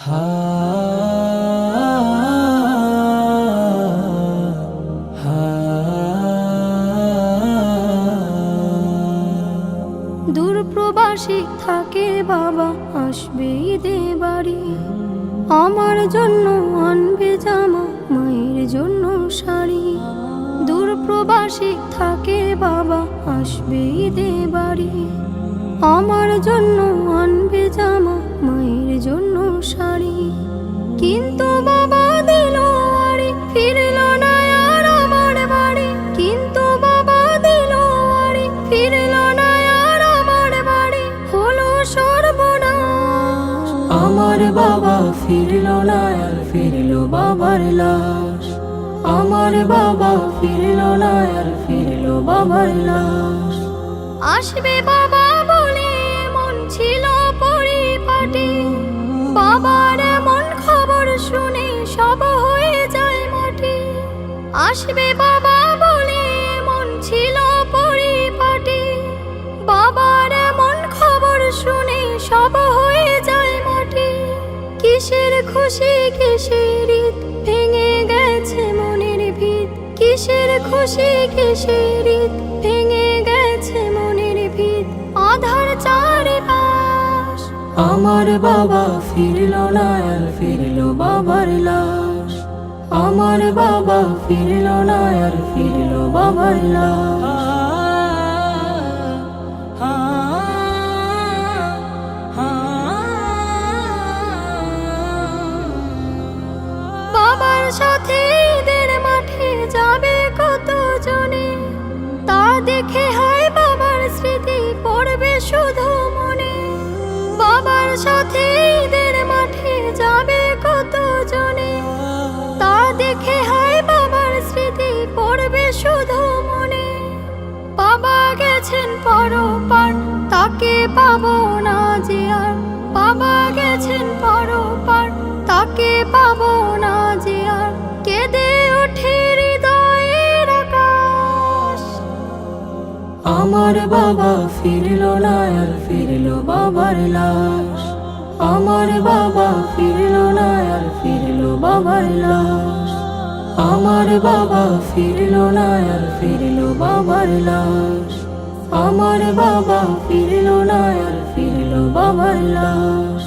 হা হা দূরপ্রবাসী থাকে বাবা, আসবে ঈদে বাড়ি। আমার জন্য আনবে জামা, মায়ের জন্য শাড়ি। দূরপ্রবাসী থাকে বাবা, আসবে ঈদে বাড়ি। আমার জন্য আনবে জামা, মায়ের জন্য শাড়ি। কিন্তু বাবা দিল আড়ি, ফিরল না আর আমার বাড়ি। কিন্তু বাবা দিল আড়ি, ফিরল না আর আমার বাড়ি। হলো সর্বনাশ, আমার বাবা ফিরল না আর ফিরল বাবার লাশ। আমার বাবা ফিরল না আর ফিরল বাবার লাশ। আসবে বাবা বলে মন ছিল পরিপাটি। বাবার এমন খবর শুনে সব হয়ে যায় মাটি। আসবে বাবা বলে মন ছিল পরিপাটি। বাবার এমন খবর শুনে সব হয়ে যায় মাটি। কিসের খুশি কিসের ঈদ, ভেঙে গেছে মনের ভিত। কিসের খুশি কিসের ঈদ, ভেঙে গেছে মনের ভিত। আধার চারিপাশ, আমার বাবা ফিরল না আর ফিরল বাবার লাশ। আমার বাবা ফিরল না আর ফিরল বাবার লাশ। বাবার সাথে ঈদের মাঠে যাবে কত জনে। তা দেখে হয় বাবার স্মৃতি পড়বে শুধু মনে। বাবার সাথে ঈদের মাঠে যাবে কত জনে। তা দেখে হয় বাবার স্মৃতি পড়বে শুধু মনে। বাবা গেছেন পরপার, তাকে পাবো না যে আর। বাবা গেছেন পরপার, তাকে পাবো না যে আর। কেঁদে ওঠে হৃদয়ের আকাশ। আমার বাবা ফিরল না আর ফিরল বাবার লাশ। আমার বাবা ফিরল না আর ফিরল বাবার লাশ। আমার বাবা ফিরল না আর ফিরল বাবার লাশ। আমার বাবা ফিরল না আর ফিরল বাবার লাশ।